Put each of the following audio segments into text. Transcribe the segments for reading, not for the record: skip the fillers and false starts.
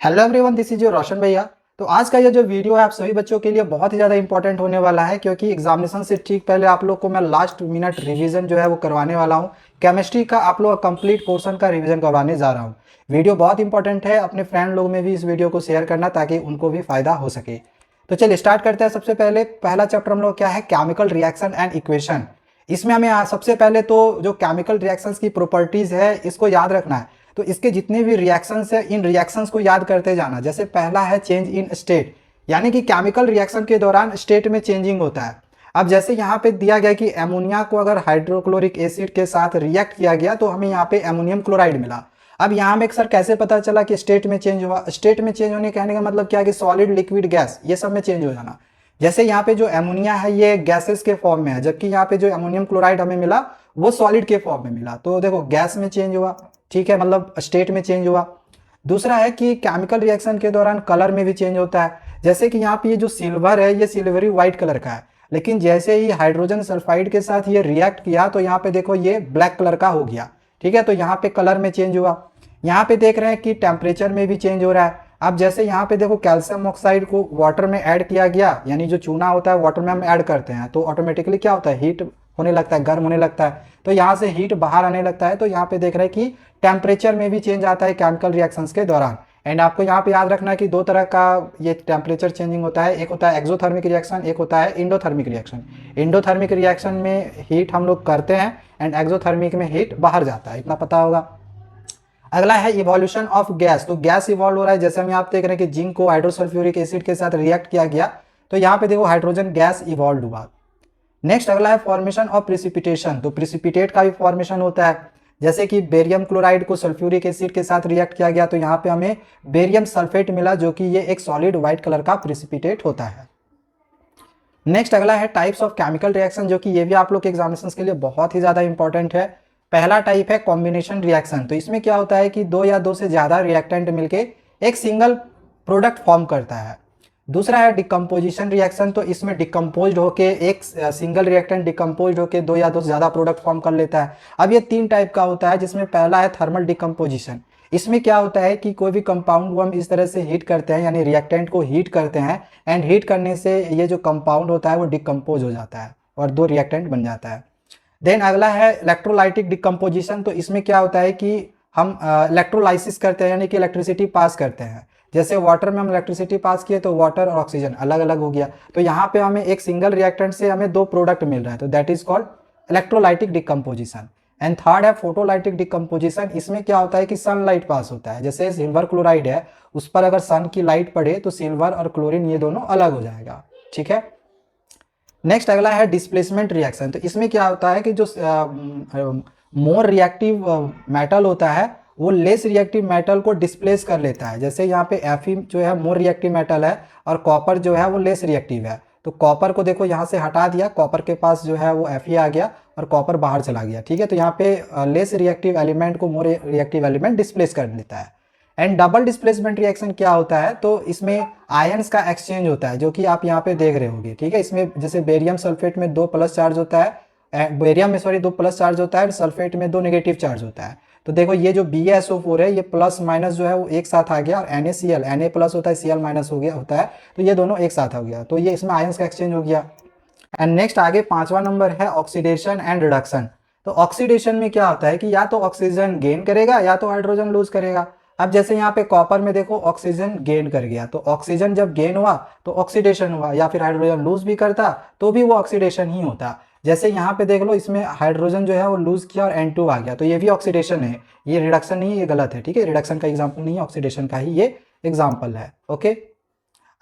Hello everyone, this is your Roshan भैया। तो आज का ये जो वीडियो है आप सभी बच्चों के लिए बहुत ही ज़्यादा इंपॉर्टेंट होने वाला है, क्योंकि एग्जामिनेशन से ठीक पहले आप लोग को मैं लास्ट मिनट रिवीजन जो है वो करवाने वाला हूँ। केमिस्ट्री का आप लोग कंप्लीट पोर्शन का रिवीजन करवाने जा रहा हूँ। वीडियो बहुत इंपॉर्टेंट है, अपने फ्रेंड लोग में भी इस वीडियो को शेयर करना ताकि उनको भी फायदा हो सके। तो चलिए स्टार्ट करते हैं। सबसे पहले पहला चैप्टर हम लोग क्या है, केमिकल रिएक्शन एंड इक्वेशन। इसमें हमें सबसे पहले तो जो केमिकल रिएक्शंस की प्रॉपर्टीज है इसको याद रखना है। तो इसके जितने भी रिएक्शंस है इन रिएक्शंस को याद करते जाना। जैसे पहला है चेंज इन स्टेट, यानी कि केमिकल रिएक्शन के दौरान स्टेट में चेंजिंग होता है। अब जैसे यहाँ पे दिया गया कि एमोनिया को अगर हाइड्रोक्लोरिक एसिड के साथ रिएक्ट किया गया तो हमें यहाँ पे एमोनियम क्लोराइड मिला। अब यहाँ में सर कैसे पता चला कि स्टेट में चेंज हुआ? स्टेट में चेंज होने कहने का मतलब क्या है कि सॉलिड, लिक्विड, गैस ये सब में चेंज हो जाना। जैसे यहाँ पे जो एमोनिया है ये गैसेस के फॉर्म में है, जबकि यहाँ पे जो एमोनियम क्लोराइड हमें मिला वो सॉलिड के फॉर्म में मिला। तो देखो गैस में चेंज हुआ, ठीक है, मतलब स्टेट में चेंज हुआ। दूसरा है कि केमिकल रिएक्शन के दौरान कलर में भी चेंज होता है। जैसे कि यहाँ पे ये जो सिल्वर है ये सिल्वरी व्हाइट कलर का है, लेकिन जैसे ही हाइड्रोजन सल्फाइड के साथ ये रिएक्ट किया तो यहाँ पे देखो ये ब्लैक कलर का हो गया। ठीक है, तो यहाँ पे कलर में चेंज हुआ। यहाँ पे देख रहे हैं कि टेम्परेचर में भी चेंज हो रहा है। अब जैसे यहाँ पे देखो कैल्शियम ऑक्साइड को वाटर में ऐड किया गया, यानी जो चूना होता है वाटर में हम ऐड करते हैं तो ऑटोमेटिकली क्या होता है, हीट होने लगता है, गर्म होने लगता है। तो यहाँ से हीट बाहर आने लगता है। तो यहाँ पे देख रहे हैं कि टेम्परेचर में भी चेंज आता है केमिकल रिएक्शंस के दौरान। एंड आपको यहाँ पे याद रखना है कि दो तरह का ये टेम्परेचर चेंजिंग होता है, एक होता है एक्सोथर्मिक रिएक्शन, एक होता है इंडोथर्मिक रिएक्शन। इंडोथर्मिक रिएक्शन में हीट हम लोग करते हैं एंड एक्सोथर्मिक में हीट बाहर जाता है, इतना पता होगा। अगला है इवोल्यूशन ऑफ गैस। तो गैस इवॉल्व हो रहा है। जैसे हम यहाँ देख रहे हैं कि जिंक को हाइड्रोसल्फ्यूरिक एसिड के साथ रिएक्ट किया गया तो यहाँ पे देखो हाइड्रोजन गैस इवॉल्व हुआ। नेक्स्ट अगला है फॉर्मेशन ऑफ प्रिसिपिटेशन। तो प्रिसिपिटेट का भी फॉर्मेशन होता है। जैसे कि बेरियम क्लोराइड को सल्फ्यूरिक एसिड के साथ रिएक्ट किया गया तो यहाँ पे हमें बेरियम सल्फेट मिला, जो कि ये एक सॉलिड व्हाइट कलर का प्रिसिपिटेट होता है। नेक्स्ट अगला है टाइप्स ऑफ केमिकल रिएक्शन, जो कि ये भी आप लोग के एग्जामिनेशन के लिए बहुत ही ज्यादा इंपॉर्टेंट है। पहला टाइप है कॉम्बिनेशन रिएक्शन। तो इसमें क्या होता है कि दो या दो से ज्यादा रिएक्टेंट मिलके एक सिंगल प्रोडक्ट फॉर्म करता है। दूसरा है डिकम्पोजिशन रिएक्शन। तो इसमें डिकम्पोज होके एक सिंगल रिएक्टेंट डिकम्पोज होके दो या दो से ज्यादा प्रोडक्ट फॉर्म कर लेता है। अब ये तीन टाइप का होता है, जिसमें पहला है थर्मल डिकम्पोजिशन। इसमें क्या होता है कि कोई भी कंपाउंड को हम इस तरह से हीट करते हैं, यानी रिएक्टेंट को हीट करते हैं एंड हीट करने से ये जो कंपाउंड होता है वो डिकम्पोज हो जाता है और दो रिएक्टेंट बन जाता है। देन अगला है इलेक्ट्रोलाइटिक डिकम्पोजिशन। तो इसमें क्या होता है कि हम इलेक्ट्रोलाइसिस करते हैं, यानी कि इलेक्ट्रिसिटी पास करते हैं। जैसे वाटर में हम इलेक्ट्रिसिटी पास किए तो वाटर और ऑक्सीजन अलग अलग हो गया, तो यहाँ पे हमें एक सिंगल रिएक्टेंट से हमें दो प्रोडक्ट मिल रहा है, तो that is called electrolytic decomposition. And third है फोटोलाइटिक डिकम्पोजिशन। इसमें क्या होता है कि सनलाइट पास होता है। जैसे सिल्वर क्लोराइड है, उस पर अगर सन की लाइट पड़े तो सिल्वर और क्लोरीन ये दोनों अलग हो जाएगा। ठीक है, नेक्स्ट अगला है डिस्प्लेसमेंट रिएक्शन। तो इसमें क्या होता है कि जो मोर रिएक्टिव मेटल होता है वो लेस रिएक्टिव मेटल को डिस्प्लेस कर लेता है। जैसे यहाँ पे Fe जो है मोर रिएक्टिव मेटल है और कॉपर जो है वो लेस रिएक्टिव है। तो कॉपर को देखो यहाँ से हटा दिया, कॉपर के पास जो है वो Fe आ गया और कॉपर बाहर चला गया। ठीक है, तो यहाँ पे लेस रिएक्टिव एलिमेंट को मोर रिएक्टिव एलिमेंट डिस्प्लेस कर देता है। एंड डबल डिस्प्लेसमेंट रिएक्शन क्या होता है, तो इसमें आयंस का एक्सचेंज होता है, जो कि आप यहाँ पे देख रहे होंगे। ठीक है, इसमें जैसे बेरियम सल्फेट में दो प्लस चार्ज होता है, बेरियम में सॉरी दो प्लस चार्ज होता है, सल्फेट में दो नेगेटिव चार्ज होता है। तो देखो ये जो BaSO4 है ये प्लस माइनस जो है वो एक साथ आ गया और NaCl, Na प्लस होता है Cl माइनस हो गया होता है, तो ये दोनों एक साथ हो गया, तो ये इसमें आयंस का एक्सचेंज हो गया। एंड नेक्स्ट आगे पांचवा नंबर है ऑक्सीडेशन एंड रिडक्शन। तो ऑक्सीडेशन में क्या होता है कि या तो ऑक्सीजन गेन करेगा या तो हाइड्रोजन लूज करेगा। अब जैसे यहाँ पे कॉपर में देखो ऑक्सीजन गेन कर गया, तो ऑक्सीजन जब गेन हुआ तो ऑक्सीडेशन हुआ, या फिर हाइड्रोजन लूज भी करता तो भी वो ऑक्सीडेशन ही होता। जैसे यहाँ पे देख लो इसमें हाइड्रोजन जो है वो लूज किया और N2 आ गया, तो ये भी ऑक्सीडेशन है, ये रिडक्शन नहीं है, ये गलत है। ठीक है, रिडक्शन का एग्जाम्पल नहीं है, ऑक्सीडेशन का ही ये एग्जाम्पल है। ओके,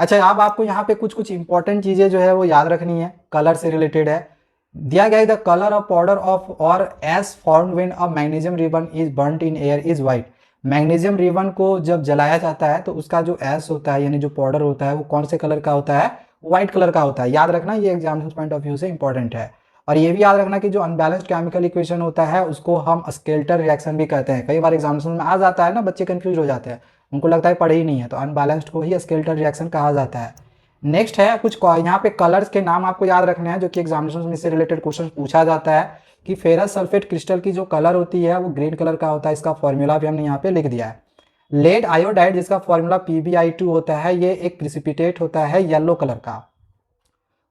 अच्छा अब आपको यहाँ पे कुछ कुछ इंपॉर्टेंट चीजें जो है वो याद रखनी है, कलर से रिलेटेड है। दिया गया the colour of powder of और ash formed when a magnesium ribbon is burnt in air is white. Magnesium ribbon को जब जलाया जाता है तो उसका जो एस होता है यानी जो पाउडर होता है वो कौन से कलर का होता है, व्हाइट कलर का होता है। याद रखना, ये एग्जामिनेशन पॉइंट ऑफ व्यू से इंपॉर्टेंट है। और ये भी याद रखना कि जो अनबैलेंस्ड केमिकल इक्वेशन होता है उसको हम स्केल्टर रिएक्शन भी कहते हैं। कई बार एग्जामिनेशन में आ जाता है ना, बच्चे कंफ्यूज हो जाते हैं, उनको लगता है पढ़े ही नहीं है, तो अनबैलेंस्ड को ही स्केल्टर रिएक्शन कहा जाता है। नेक्स्ट है कुछ यहाँ पे कलर्स के नाम आपको याद रखने हैं, जो कि एग्जामिनेशन में से रिलेटेड क्वेश्चन पूछा जाता है कि फेरस सल्फेट क्रिस्टल की जो कलर होती है वो ग्रीन कलर का होता है। इसका फॉर्मूला भी हमने यहाँ पे लिख दिया है। लेड आयोडाइड जिसका फॉर्मूला PbI2 होता है, ये एक प्रिसिपिटेट होता है येलो कलर का।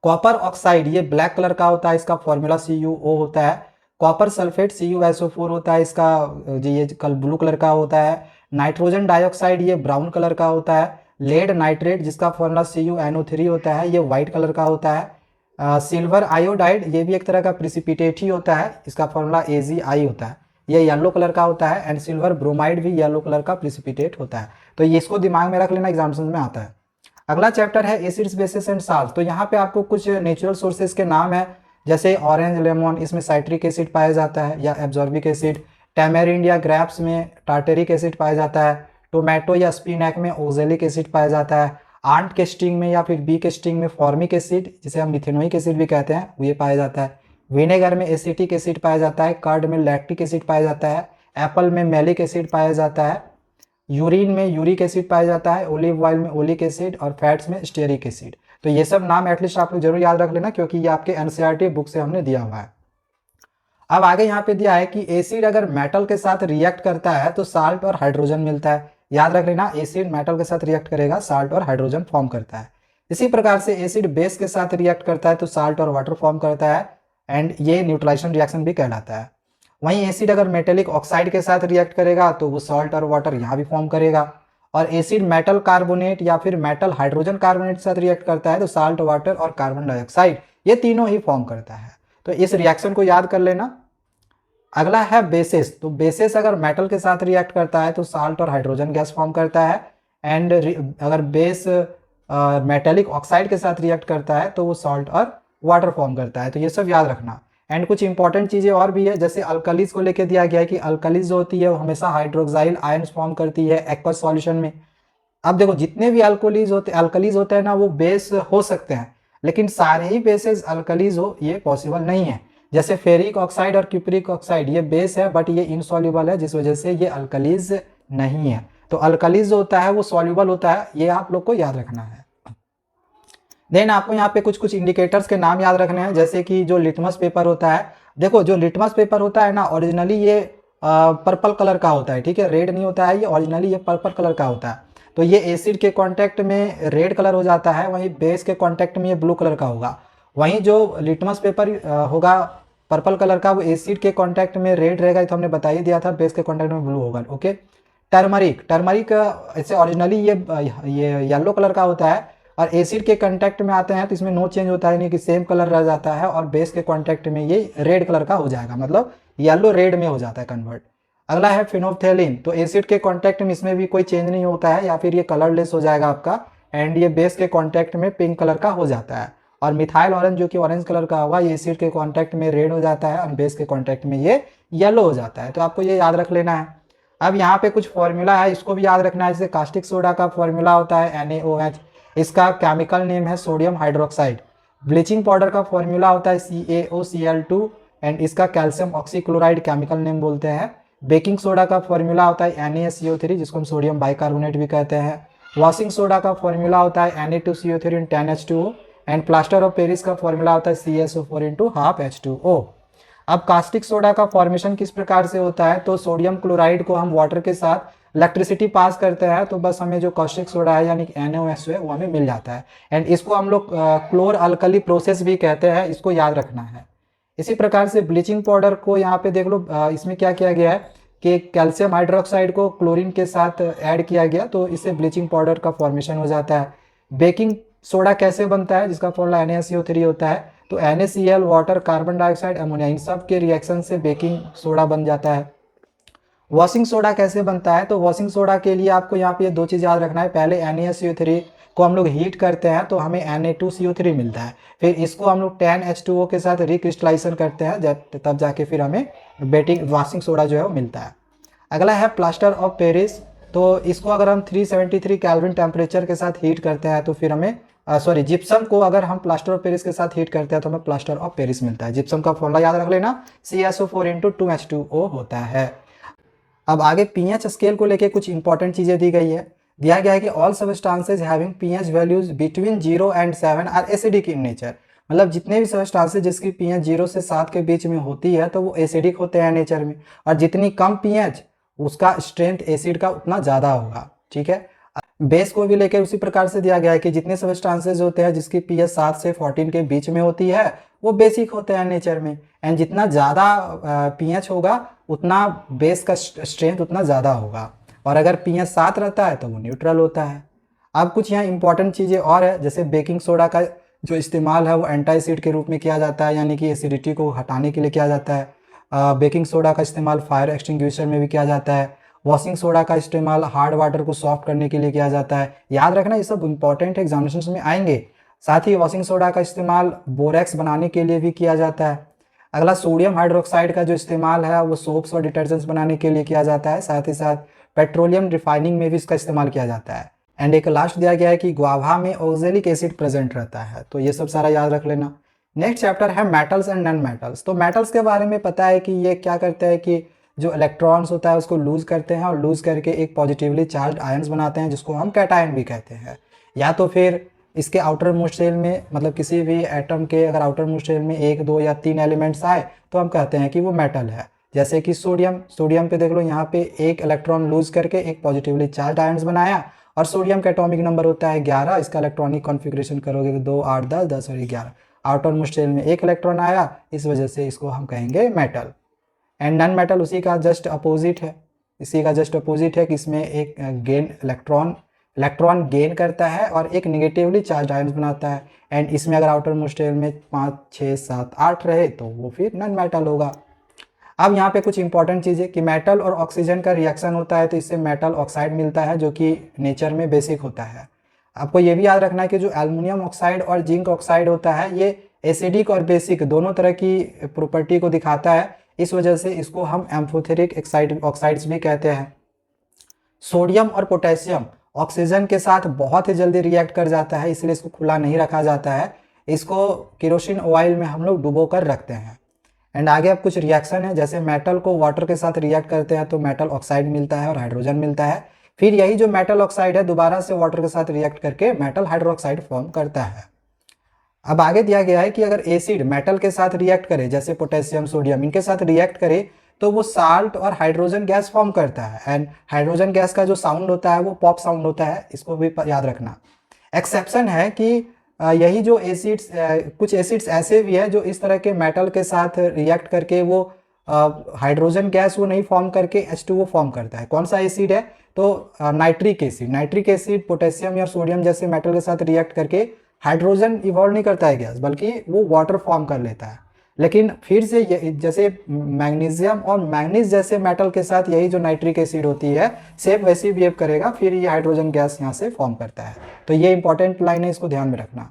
कॉपर ऑक्साइड ये ब्लैक कलर का होता है, इसका फॉर्मूला CuO होता है। कॉपर सल्फेट CuSO4 होता है, इसका ये कल ब्लू कलर का होता है। नाइट्रोजन डाइऑक्साइड ये ब्राउन कलर का होता है। लेड नाइट्रेट जिसका फॉर्मूला CuNO3 होता है, ये व्हाइट कलर का होता है। सिल्वर आयोडाइड ये भी एक तरह का प्रिसिपिटेट ही होता है, इसका फॉर्मूला AgI होता है, ये येलो कलर का होता है। एंड सिल्वर ब्रोमाइड भी येलो कलर का प्रिसिपिटेट होता है। तो ये इसको दिमाग में रख लेना, एग्जाम्स में आता है। अगला चैप्टर है एसिड्स बेसिस एंड साल्ट। तो यहाँ पे आपको कुछ नेचुरल सोर्सेज के नाम है, जैसे ऑरेंज लेमन, इसमें साइट्रिक एसिड पाया जाता है या एब्जॉर्बिक एसिड। टैमेरिंड या ग्रेप्स में टार्टेरिक एसिड पाया जाता है। टोमेटो या स्पिनैक में ओक्जेलिक एसिड पाया जाता है। आंट के स्टिंग में या फिर बी के स्टिंग में फॉर्मिक एसिड, जिसे हम मिथेनोइक एसिड भी कहते हैं, ये पाया जाता है। विनेगर में एसिटिक एसिड पाया जाता है। कर्ड में लैक्टिक एसिड पाया जाता है। एप्पल में मैलिक एसिड पाया जाता है। यूरिन में यूरिक एसिड पाया जाता है। ओलिव ऑयल में ओलिक एसिड और फैट्स में स्टेरिक एसिड। तो ये सब नाम एटलीस्ट आप लोग जरूर याद रख लेना, क्योंकि ये आपके एनसीईआरटी बुक से हमने दिया हुआ है। अब आगे यहाँ पे दिया है कि एसिड अगर मेटल के साथ रिएक्ट करता है तो साल्ट और हाइड्रोजन मिलता है। याद रख लेना, एसिड मेटल के साथ रिएक्ट करेगा, साल्ट और हाइड्रोजन फॉर्म करता है। इसी प्रकार से एसिड बेस के साथ रिएक्ट करता है तो साल्ट और वाटर फॉर्म करता है, एंड ये न्यूट्रलाइजेशन रिएक्शन भी कहलाता है। वहीं एसिड अगर मेटेलिक ऑक्साइड के साथ रिएक्ट करेगा तो वो सॉल्ट और वाटर यहाँ भी फॉर्म करेगा। और एसिड मेटल कार्बोनेट या फिर मेटल हाइड्रोजन कार्बोनेट के साथ रिएक्ट करता है तो साल्ट, वाटर और कार्बन डाइऑक्साइड ये तीनों ही फॉर्म करता है। तो इस रिएक्शन को याद कर लेना। अगला है बेसिस। तो बेसिस अगर मेटल के साथ रिएक्ट करता है तो साल्ट और हाइड्रोजन गैस फॉर्म करता है। एंड अगर बेस मेटेलिक ऑक्साइड के साथ रिएक्ट करता है तो वो सॉल्ट और वाटर फॉर्म करता है। तो ये सब याद रखना। एंड कुछ इंपॉर्टेंट चीज़ें और भी है, जैसे अल्कलीज को लेके दिया गया है कि अल्कलीज जो होती है वो हमेशा हाइड्रोक्साइल आयंस फॉर्म करती है एक्वस सॉल्यूशन में। अब देखो, जितने भी अल्कलीज होते हैं ना, वो बेस हो सकते हैं, लेकिन सारे ही बेसेस अल्कलीज हो ये पॉसिबल नहीं है। जैसे फेरिक ऑक्साइड और क्यूप्रिक ऑक्साइड ये बेस है, बट ये इनसॉल्युबल है, जिस वजह से ये अल्कलीज नहीं है। तो अल्कलीज जो होता है वो सॉल्युबल होता है, ये आप लोग को याद रखना है। देन आपको यहाँ पे कुछ इंडिकेटर्स के नाम याद रखने हैं, जैसे कि जो लिटमस पेपर होता है। देखो, जो लिटमस पेपर होता है ना, ओरिजिनली ये पर्पल कलर का होता है, ठीक है, रेड नहीं होता है ये, ओरिजिनली ये पर्पल कलर का होता है। तो ये एसिड के कांटेक्ट में रेड कलर हो जाता है, वहीं बेस के कांटेक्ट में ये ब्लू कलर का होगा। वहीं जो लिटमस पेपर होगा पर्पल कलर का, वो एसिड के कांटेक्ट में रेड रहेगा, तो हमने बता ही दिया था, बेस के कांटेक्ट में ब्लू होगा। ओके। टर्मरिक ऐसे ओरिजिनली ये येलो कलर का होता है, और एसिड के कांटेक्ट में आते हैं तो इसमें नो चेंज होता है, नहीं कि सेम कलर रह जाता है, और बेस के कांटेक्ट में ये रेड कलर का हो जाएगा, मतलब येलो रेड में हो जाता है कन्वर्ट। अगला है फिनोल्फथेलिन। तो एसिड के कांटेक्ट में इसमें भी कोई चेंज नहीं होता है, या फिर ये कलरलेस हो जाएगा आपका, एंड ये बेस के कांटेक्ट में पिंक कलर का हो जाता है। और मिथाइल ऑरेंज जो कि ऑरेंज कलर का होगा, ये एसिड के कांटेक्ट में रेड हो जाता है, और बेस के कांटेक्ट में ये येलो हो जाता है। तो आपको ये याद रख लेना है। अब यहाँ पे कुछ फॉर्मूला है, इसको भी याद रखना है। जैसे कास्टिक सोडा का फॉर्मूला होता है NaOH, इसका केमिकल नेम है सोडियम हाइड्रोक्साइड। ब्लीचिंग पाउडर का फॉर्मूला होता है CaOCl2, एंड इसका कैल्शियम ऑक्सीक्लोराइड केमिकल नेम बोलते हैं। बेकिंग सोडा का फॉर्मूला होता है NaCO3, जिसको हम सोडियम बाइकार्बोनेट भी कहते हैं। वॉशिंग सोडा का फॉर्मूला होता है Na2CO3 10H2O, and plaster of Paris का फॉर्मूला होता है CaSO4 ½ H2O। अब कास्टिक सोडा का फॉर्मेशन किस प्रकार से होता है, तो सोडियम क्लोराइड को हम वाटर के साथ इलेक्ट्रिसिटी पास करते हैं, तो बस हमें जो कास्टिक सोडा है यानी कि NaOH है वो हमें मिल जाता है। एंड इसको हम लोग क्लोर अल्कली प्रोसेस भी कहते हैं, इसको याद रखना है। इसी प्रकार से ब्लीचिंग पाउडर को यहाँ पे देख लो, इसमें क्या किया गया है कि कैल्शियम हाइड्रोक्साइड को क्लोरीन के साथ ऐड किया गया, तो इससे ब्लीचिंग पाउडर का फॉर्मेशन हो जाता है। बेकिंग सोडा कैसे बनता है, जिसका फॉर्मूला NaCO3 होता है, तो NaCl, water, carbon dioxide, ammonia, इन सब के रिएक्शन से बेकिंग सोडा बन जाता है। वॉशिंग सोडा कैसे बनता है, तो वॉशिंग सोडा के लिए आपको यहाँ पे ये दो चीज़ याद रखना है। पहले NaCO3 को हम लोग हीट करते हैं तो हमें Na2CO3 मिलता है, फिर इसको हम लोग 10H2O के साथ रिक्रिस्टलाइजेशन करते हैं, तब जाके फिर हमें वॉशिंग सोडा जो है वो मिलता है। अगला है प्लास्टर ऑफ पेरिस। तो इसको अगर हम 373 केल्विन टेम्परेचर के साथ हीट करते हैं तो फिर हमें जिप्सम को अगर हम प्लास्टर ऑफ पेरिस के साथ हीट करते हैं तो हमें प्लास्टर ऑफ पेरिस मिलता है। जिप्सम का फॉर्मूला याद रख लेना, CaSO4 2H2O होता है। अब आगे pH स्केल को लेके कुछ इंपॉर्टेंट चीज़ें दी गई है। दिया गया है कि all substances having pH values between 0 and 7 are acidic in nature. मतलब जितने भी सबस्टांसेज जिसकी pH 0 से 7 के बीच में होती है तो वो एसिडिक होते हैं नेचर में, और जितनी कम pH उसका स्ट्रेंथ एसिड का उतना ज़्यादा होगा। ठीक है, बेस को भी लेकर उसी प्रकार से दिया गया है कि जितने सब्सटेंसेस होते हैं जिसकी पीएच 7 से 14 के बीच में होती है वो बेसिक होते हैं नेचर में, एंड जितना ज़्यादा पीएच होगा उतना बेस का स्ट्रेंथ उतना ज़्यादा होगा, और अगर पीएच 7 रहता है तो वो न्यूट्रल होता है। अब कुछ यहाँ इंपॉर्टेंट चीज़ें और है, जैसे बेकिंग सोडा का जो इस्तेमाल है वो एंटासिड के रूप में किया जाता है, यानी कि एसिडिटी को हटाने के लिए किया जाता है। बेकिंग सोडा का इस्तेमाल फायर एक्सटिंग्विशर में भी किया जाता है। वॉशिंग सोडा का इस्तेमाल हार्ड वाटर को सॉफ्ट करने के लिए किया जाता है। याद रखना ये सब इंपॉर्टेंट एग्जामिनेशन में आएंगे। साथ ही वॉशिंग सोडा का इस्तेमाल बोरेक्स बनाने के लिए भी किया जाता है। अगला सोडियम हाइड्रोक्साइड का जो इस्तेमाल है वो सोप्स और डिटर्जेंट्स बनाने के लिए किया जाता है। साथ ही साथ पेट्रोलियम रिफाइनिंग में भी इसका इस्तेमाल किया जाता है। एंड एक लास्ट दिया गया है कि गुआवा में ऑक्जेलिक एसिड प्रेजेंट रहता है, तो ये सब सारा याद रख लेना। नेक्स्ट चैप्टर है मेटल्स एंड नॉन मेटल्स। तो मेटल्स के बारे में पता है कि ये क्या करते हैं कि जो इलेक्ट्रॉन्स होता है उसको लूज करते हैं और लूज करके एक पॉजिटिवली चार्ज आयंस बनाते हैं जिसको हम कैटायन भी कहते हैं। या तो फिर इसके आउटर मोस्ट शेल में, मतलब किसी भी एटम के अगर आउटर मोस्ट शेल में 1, 2 या 3 एलिमेंट्स आए तो हम कहते हैं कि वो मेटल है। जैसे कि सोडियम पे देख लो, यहाँ पे एक इलेक्ट्रॉन लूज करके एक पॉजिटिवली चार्ज आयंस बनाया, और सोडियम का एटॉमिक नंबर होता है 11। इसका इलेक्ट्रॉनिक कॉन्फ़िगरेशन करोगे तो 2, 8, 10, 10 और 11। आउटर मोस्ट शेल में एक इलेक्ट्रॉन आया, इस वजह से इसको हम कहेंगे मेटल। एंड नॉन मेटल उसी का जस्ट अपोजिट है, कि इसमें एक इलेक्ट्रॉन गेन करता है और एक निगेटिवली चार्ज आयंस बनाता है। एंड इसमें अगर आउटर मोस्ट शेल में 5, 6, 7, 8 रहे तो वो फिर नॉन मेटल होगा। अब यहाँ पे कुछ इंपॉर्टेंट चीज़ें कि मेटल और ऑक्सीजन का रिएक्शन होता है तो इससे मेटल ऑक्साइड मिलता है जो कि नेचर में बेसिक होता है। आपको ये भी याद रखना है कि जो एल्युमिनियम ऑक्साइड और जिंक ऑक्साइड होता है ये एसिडिक और बेसिक दोनों तरह की प्रॉपर्टी को दिखाता है, इस वजह से इसको हम एम्फोथेरिक ऑक्साइड्स भी कहते हैं। सोडियम और पोटेशियम ऑक्सीजन के साथ बहुत ही जल्दी रिएक्ट कर जाता है, इसलिए इसको खुला नहीं रखा जाता है, इसको केरोसिन ऑयल में हम लोग डुबो कर रखते हैं। एंड आगे अब कुछ रिएक्शन है, जैसे मेटल को वाटर के साथ रिएक्ट करते हैं तो मेटल ऑक्साइड मिलता है और हाइड्रोजन मिलता है। फिर यही जो मेटल ऑक्साइड है दोबारा से वाटर के साथ रिएक्ट करके मेटल हाइड्रोक्साइड फॉर्म करता है। अब आगे दिया गया है कि अगर एसिड मेटल के साथ रिएक्ट करे, जैसे पोटेशियम, सोडियम, इनके साथ रिएक्ट करे तो वो साल्ट और हाइड्रोजन गैस फॉर्म करता है। एंड हाइड्रोजन गैस का जो साउंड होता है वो पॉप साउंड होता है, इसको भी याद रखना। एक्सेप्शन है कि यही जो एसिड्स, कुछ एसिड्स ऐसे भी है जो इस तरह के मेटल के साथ रिएक्ट करके वो हाइड्रोजन गैस वो नहीं फॉर्म करके H2O फॉर्म करता है। कौन सा एसिड है? तो नाइट्रिक एसिड पोटेशियम या सोडियम जैसे मेटल के साथ रिएक्ट करके हाइड्रोजन इवॉल्व नहीं करता है गैस, बल्कि वो वाटर फॉर्म कर लेता है। लेकिन फिर से जैसे मैग्नीशियम और मैंगनीज जैसे मेटल के साथ यही जो नाइट्रिक एसिड होती है सेम वैसी बिहेव करेगा, फिर ये हाइड्रोजन गैस यहाँ से फॉर्म करता है। तो ये इंपॉर्टेंट लाइन है, इसको ध्यान में रखना।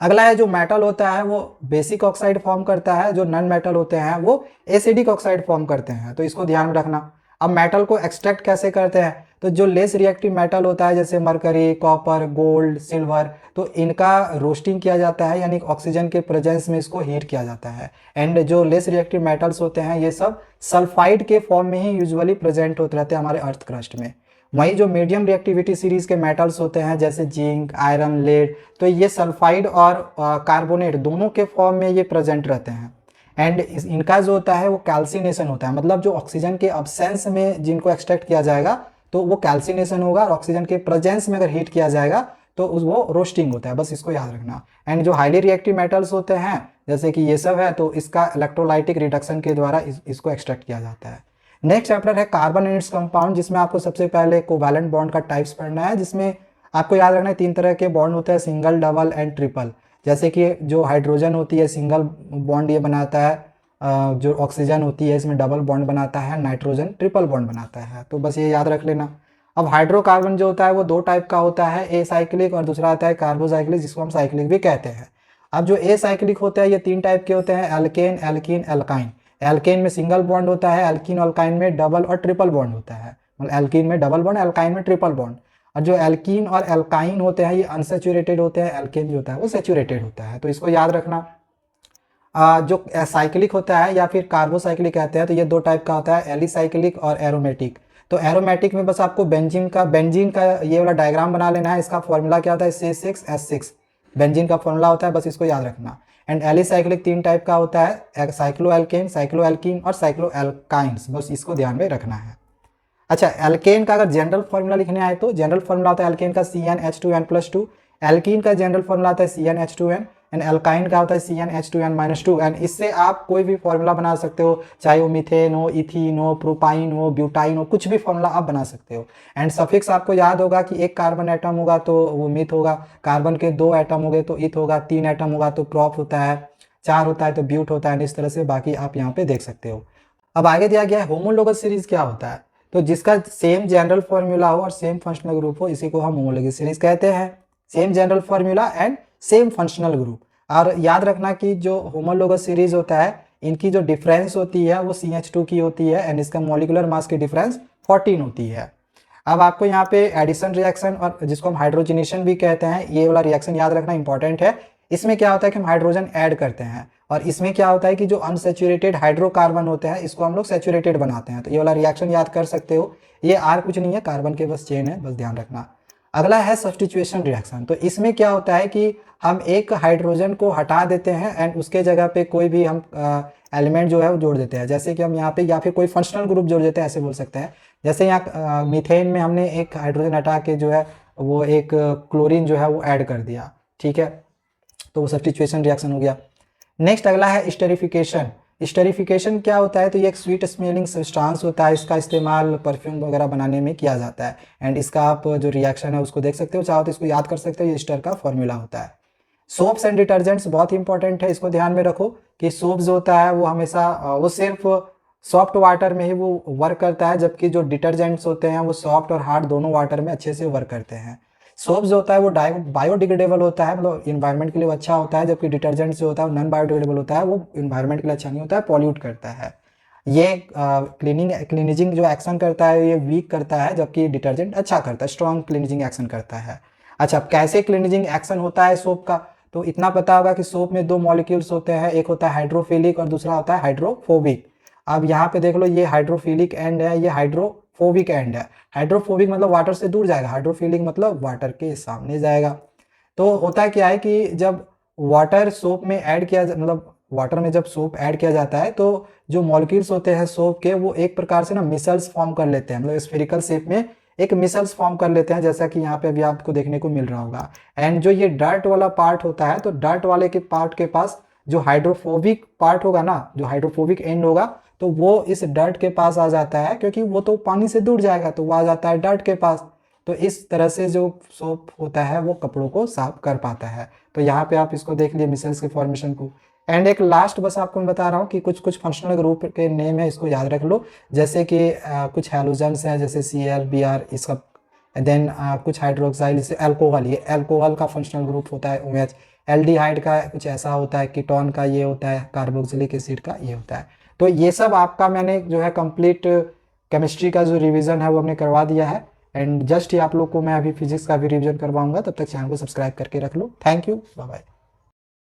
अगला है जो मेटल होता है वो बेसिक ऑक्साइड फॉर्म करता है, जो नॉन मेटल होते हैं वो एसिडिक ऑक्साइड फॉर्म करते हैं, तो इसको ध्यान में रखना। अब मेटल को एक्सट्रैक्ट कैसे करते हैं? तो जो लेस रिएक्टिव मेटल होता है जैसे मरकरी, कॉपर, गोल्ड, सिल्वर, तो इनका रोस्टिंग किया जाता है, यानी ऑक्सीजन के प्रेजेंस में इसको हीट किया जाता है। एंड जो लेस रिएक्टिव मेटल्स होते हैं ये सब सल्फाइड के फॉर्म में ही यूजुअली प्रेजेंट होते रहते हैं हमारे अर्थ क्रस्ट में। वहीं जो मीडियम रिएक्टिविटी सीरीज के मेटल्स होते हैं जैसे जिंक, आयरन, लेड, तो ये सल्फाइड और कार्बोनेट दोनों के फॉर्म में ये प्रेजेंट रहते हैं। एंड इनका जो होता है वो कैल्सिनेशन होता है, मतलब जो ऑक्सीजन के अब्सेंस में जिनको एक्सट्रैक्ट किया जाएगा तो वो कैल्सिनेशन होगा, और ऑक्सीजन के प्रेजेंस में अगर हीट किया जाएगा तो वो रोस्टिंग होता है, बस इसको याद रखना। एंड जो हाईली रिएक्टिव मेटल्स होते हैं जैसे कि ये सब है तो इसका इलेक्ट्रोलाइटिक रिडक्शन के द्वारा इसको एक्सट्रैक्ट किया जाता है। नेक्स्ट चैप्टर है कार्बन एंड इट्स कंपाउंड, जिसमें आपको सबसे पहले कोवैलेंट बॉन्ड का टाइप्स पढ़ना है, जिसमें आपको याद रखना है 3 तरह के बॉन्ड होते हैं, सिंगल, डबल एंड ट्रिपल। जैसे कि जो हाइड्रोजन होती है सिंगल बॉन्ड ये बनाता है, जो ऑक्सीजन होती है इसमें डबल बॉन्ड बनाता है, नाइट्रोजन ट्रिपल बॉन्ड बनाता है, तो बस ये याद रख लेना। अब हाइड्रोकार्बन जो होता है वो 2 टाइप का होता है, ए साइक्लिक और दूसरा आता है कार्बोसाइक्लिक, जिसको हम साइक्लिक भी कहते हैं। अब जो ए साइक्लिक होता है ये 3 टाइप के होते हैं, एल्केन, एल्कीन, एल्काइन। एल्केन में सिंगल बॉन्ड होता है, एल्कीन और अल्काइन में डबल और ट्रिपल बॉन्ड होता है, मतलब एल्कीन में डबल बॉन्ड, एल्काइन में ट्रिपल बॉन्ड। और जो एल्कीन और एल्काइन होते हैं ये अनसेचुरेटेड होते हैं, एल्केन जो होता है वो सेचुरेटेड होता है, तो इसको याद रखना। जो साइक्लिक होता है या फिर कार्बोसाइक्लिक कहते हैं तो ये 2 टाइप का होता है, एलिसाइक्लिक और एरोमेटिक। तो एरोमेटिक में बस आपको बेंजीन का ये वाला डायग्राम बना लेना है, इसका फॉर्मूला क्या होता है, C6H6 बेंजीन का फॉर्मूला होता है, बस इसको याद रखना। एंड एलिसाइक्लिक 3 टाइप का होता है, साइक्लोएल्केन, साइक्लोएल्कीन और साइक्लोएल्काइंस, बस इसको ध्यान में रखना है। अच्छा, एल्केन का अगर जनरल फॉर्मूला लिखने आए तो जनरल फॉर्मूला होता है एल्केन का CnH2n+2, एल्कीन का जनरल फॉर्मूला आता है CnH2n, एंड एल्काइन का होता है CnH2n-2, एंड इससे आप कोई भी फॉर्मूला बना सकते हो, चाहे वो मीथेन हो, इथीन हो, प्रोपाइन हो, ब्यूटाइन हो, कुछ भी फॉर्मूला आप बना सकते हो। एंड सफिक्स आपको याद होगा कि एक कार्बन एटम होगा तो वो मिथ होगा, कार्बन के 2 एटम हो गए तो इथ होगा, 3 एटम होगा तो प्रॉप होता है, 4 होता है तो ब्यूट होता है, इस तरह से बाकी आप यहाँ पे देख सकते हो। अब आगे दिया गया है होमोलोगस सीरीज क्या होता है, तो जिसका सेम जनरल फॉर्मूला हो और सेम फंक्शनल ग्रुप हो, इसी को हम होमोलोगस सीरीज कहते हैं। Same general formula and same functional group. और याद रखना कि जो होमोलोगस सीरीज होता है, इनकी जो डिफरेंस होती है वो CH2 की होती है, एंड इसका मॉलिक्यूलर मास की डिफरेंस 14 होती है। अब आपको यहाँ पे एडिशन रिएक्शन और जिसको हम हाइड्रोजनेशन भी कहते हैं, ये वाला रिएक्शन याद रखना इंपॉर्टेंट है। इसमें क्या होता है कि हम हाइड्रोजन ऐड करते हैं, और इसमें क्या होता है कि जो अनसेचुरेटेड हाइड्रोकार्बन होते हैं इसको हम लोग सेचुरेटेड बनाते हैं। तो ये वाला रिएक्शन याद कर सकते हो, ये आर कुछ नहीं है, कार्बन के बस चेन है, बस ध्यान रखना। अगला है सब्स्टिट्यूशन रिएक्शन। तो इसमें क्या होता है कि हम एक हाइड्रोजन को हटा देते हैं एंड उसके जगह पे कोई भी हम एलिमेंट जो है वो जोड़ देते हैं, जैसे कि हम यहाँ पे या फिर कोई फंक्शनल ग्रुप जोड़ देते हैं, ऐसे बोल सकते हैं। जैसे यहाँ मीथेन में हमने एक हाइड्रोजन हटा के जो है वो एक क्लोरीन जो है वो ऐड कर दिया, ठीक है, तो वो सब्स्टिट्यूशन रिएक्शन हो गया। नेक्स्ट अगला है स्टेरिफिकेशन। स्टेरिफिकेशन क्या होता है, तो ये एक स्वीट स्मेलिंग सब्सटेंस होता है, इसका इस्तेमाल परफ्यूम वगैरह बनाने में किया जाता है, एंड इसका आप जो रिएक्शन है उसको देख सकते हो, चाहो तो इसको याद कर सकते हो, ये स्टर का फॉर्मूला होता है। सोप्स एंड डिटर्जेंट्स बहुत इंपॉर्टेंट है, इसको ध्यान में रखो कि सोप जो होता है वो हमेशा वो सिर्फ सॉफ्ट वाटर में ही वो वर्क करता है, जबकि जो डिटर्जेंट्स होते हैं वो सॉफ्ट और हार्ड दोनों वाटर में अच्छे से वर्क करते हैं। सोप जो होता है वो बायोडिग्रेडेबल होता है, मतलब इन्वायरमेंट के लिए वो अच्छा होता है, जबकि डिटर्जेंट जो होता है वो नॉन बायोडिग्रेडेबल होता है, वो इन्वायरमेंट के लिए अच्छा नहीं होता है, पॉल्यूट करता है। ये क्लीनिजिंग जो एक्शन करता है ये वीक करता है, जबकि डिटर्जेंट अच्छा करता है, स्ट्रॉन्ग क्लीनिजिंग एक्शन करता है। अच्छा, कैसे क्लीनिजिंग एक्शन होता है सोप का, तो इतना पता होगा कि सोप में 2 मॉलिक्यूल्स होते हैं, एक होता है हाइड्रोफिलिक और दूसरा होता है हाइड्रोफोबिक। अब यहाँ पे देख लो, ये हाइड्रोफिलिक एंड है, ये हाइड्रोफोबिक एंड है। हाइड्रोफोबिक मतलब वाटर से दूर जाएगा, हाइड्रोफिलिक मतलब वाटर के सामने जाएगा। तो होता क्या है कि जब वाटर सोप में ऐड किया मतलब वाटर में जब सोप ऐड किया जाता है तो जो मॉलिक्यूल्स होते हैं सोप के वो एक प्रकार से ना मिसल्स फॉर्म कर लेते हैं, मतलब स्फेरिकल शेप में एक मिसल्स फॉर्म कर लेते हैं, जैसा कि यहाँ पे अभी आपको देखने को मिल रहा होगा। एंड जो ये डर्ट वाला पार्ट होता है, तो डर्ट वाले के पार्ट के पास जो हाइड्रोफोबिक पार्ट होगा ना, जो हाइड्रोफोबिक एंड होगा, तो वो इस डर्ट के पास आ जाता है, क्योंकि वो तो पानी से दूर जाएगा तो वो आ जाता है डर्ट के पास। तो इस तरह से जो सोप होता है वो कपड़ों को साफ कर पाता है। तो यहाँ पे आप इसको देख लिए मिसल्स के फॉर्मेशन को। एंड एक लास्ट बस आपको मैं बता रहा हूँ कि कुछ कुछ फंक्शनल ग्रुप के नेम है, इसको याद रख लो, जैसे कि कुछ हैलोजेंस हैं जैसे Cl Br इसका, देन कुछ हाइड्रोक्साइल जैसे अल्कोहल, ये अल्कोहल का फंक्शनल ग्रुप होता है OH। एल्डिहाइड का कुछ ऐसा होता है, कीटोन का ये होता है, कार्बोक्सिलिक एसिड का ये होता है। तो ये सब आपका मैंने जो है कंप्लीट केमिस्ट्री का जो रिवीजन है वो हमने करवा दिया है। एंड जस्ट ही आप लोग को मैं अभी फिजिक्स का भी रिवीजन करवाऊंगा, तब तक चैनल को सब्सक्राइब करके रख लो। Thank you, bye bye.